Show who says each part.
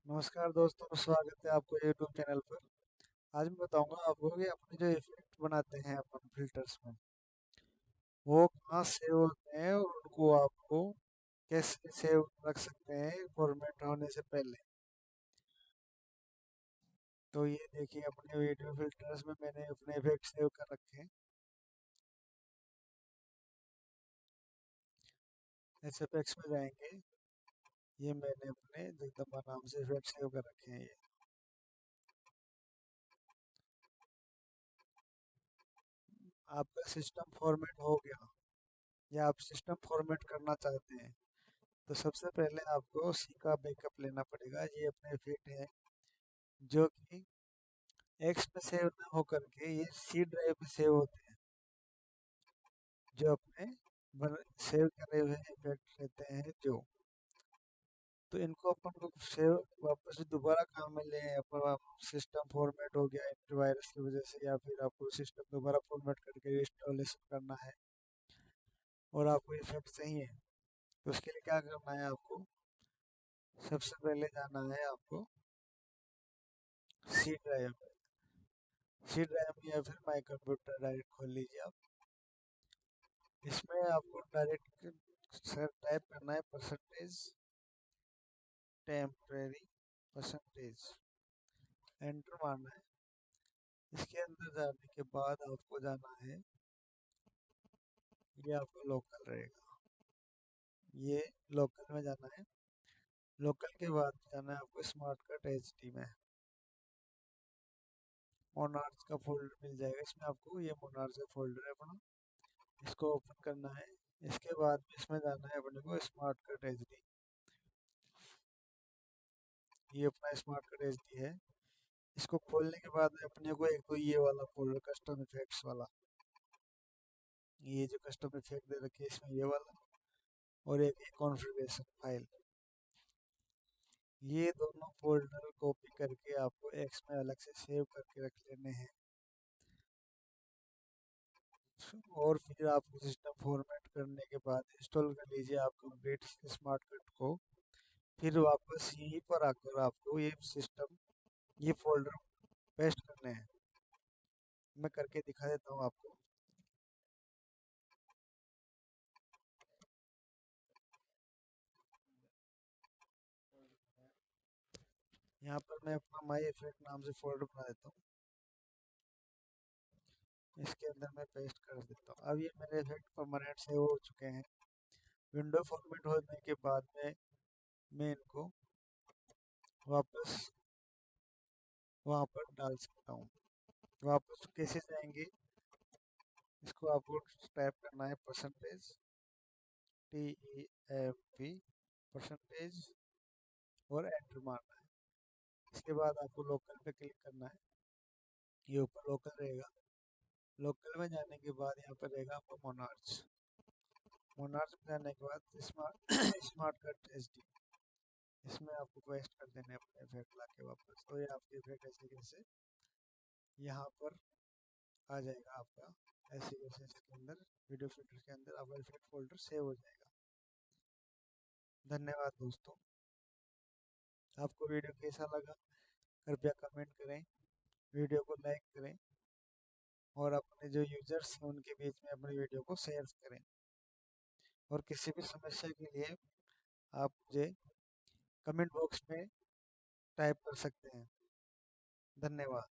Speaker 1: नमस्कार दोस्तों, स्वागत है आपको यूट्यूब चैनल पर। आज मैं बताऊंगा आपको कि अपने जो इफेक्ट बनाते हैं अपन फिल्टर्स में, वो कहाँ सेव होते हैं और उनको आपको कैसे सेव रख सकते हैं फॉर्मेट होने से पहले। तो ये देखिए, अपने वीडियो फिल्टर्स में मैंने अपने इफेक्ट सेव कर रखे हैं। एसएफएक्स में जाएंगे, ये मैंने अपने जगदम्बा नाम से इफेक्ट सेव कर रखे हैं। ये आपका सिस्टम फॉर्मेट हो गया या आप सिस्टम फॉर्मेट करना चाहते हैं, तो सबसे पहले आपको सी का बैकअप लेना पड़ेगा। ये अपने इफेक्ट है जो कि एक्स पे सेव ना होकर के ये सी ड्राइव पे सेव होते हैं, जो अपने सेव करे हुए इफेक्ट रहते हैं जो। तो इनको अपन को सेव वापस दोबारा काम में ले अपन। सिस्टम फॉर्मेट हो गया एंटीवायरस की वजह से, या फिर आपको सिस्टम दोबारा फॉर्मेट करके इंस्टॉलेशन करना है और आपको इफेक्ट चाहिए, तो उसके लिए क्या करना है आपको? सबसे पहले जाना है आपको सी ड्राइव में। सी ड्राइव में या फिर माई कंप्यूटर डायरेक्ट खोल लीजिए आप। इसमें आपको डायरेक्ट सर टाइप करना है परसेंटेज टेम्परेरी परसेंटेज, एंटर मारना है। इसके अंदर जाने के बाद आपको जाना है, ये आपका लोकल रहेगा, ये लोकल में जाना है। लोकल के बाद जाना है आपको स्मार्ट कट एच डी में। मोनार्च का फोल्डर मिल जाएगा इसमें आपको, ये मोनार्च का फोल्डर है अपना, इसको ओपन करना है। इसके बाद इसमें जाना है अपने को स्मार्ट कट एच डी, ये अपना स्मार्ट कट एच डी है। इसको खोलने के बाद अपने को एक तो ये वाला फोल्डर कस्टम इफेक्ट्स वाला, ये जो कस्टम इफेक्ट दे रखे है इसमें ये वाला, और एक कॉन्फ़िगरेशन फाइल, ये दोनों फोल्डर कॉपी करके आपको एक्स में अलग से सेव करके रख लेने हैं। और फिर आपको सिस्टम फॉर्मेट करने के बाद इंस्टॉल कर लीजिए आप कंप्लीट स्मार्ट कट को। फिर वापस यहीं पर आकर आपको ये सिस्टम, ये फोल्डर पेस्ट करने हैं। मैं करके दिखा देता हूँ आपको। यहाँ पर मैं अपना माई इफेक्ट नाम से फोल्डर बना देता हूँ, इसके अंदर मैं पेस्ट कर देता हूँ। अब ये मेरे इफेक्ट परमानेंट सेव हो चुके हैं। विंडो फॉर्मेट होने के बाद में मैं इनको वापस वहाँ पर डाल सकता हूँ। वापस कैसे जाएंगे? इसको आपको टाइप करना है परसेंटेज TEMP परसेंटेज और एंटर मारना है। इसके बाद आपको लोकल पे क्लिक करना है, ये ऊपर लोकल रहेगा। लोकल में जाने के बाद यहाँ पर रहेगा आपको मोनार्च। मोनार्च में जाने के बाद smart smart cut H D, इसमें आपको पेस्ट कर देने अपने इफेक्ट ला के वापस। तो ये आपके इफेक्ट ऐसे कैसे यहाँ पर आ जाएगा आपका, ऐसे कैसे इसके अंदर वीडियो फिल्टर के अंदर आपका इफेक्ट फोल्डर सेव हो जाएगा। धन्यवाद दोस्तों। आपको वीडियो कैसा लगा कृपया कमेंट करें, वीडियो को लाइक करें और अपने जो यूजर्स हैं उनके बीच में अपने वीडियो को शेयर करें। और किसी भी समस्या के लिए आप मुझे कमेंट बॉक्स में टाइप कर सकते हैं। धन्यवाद।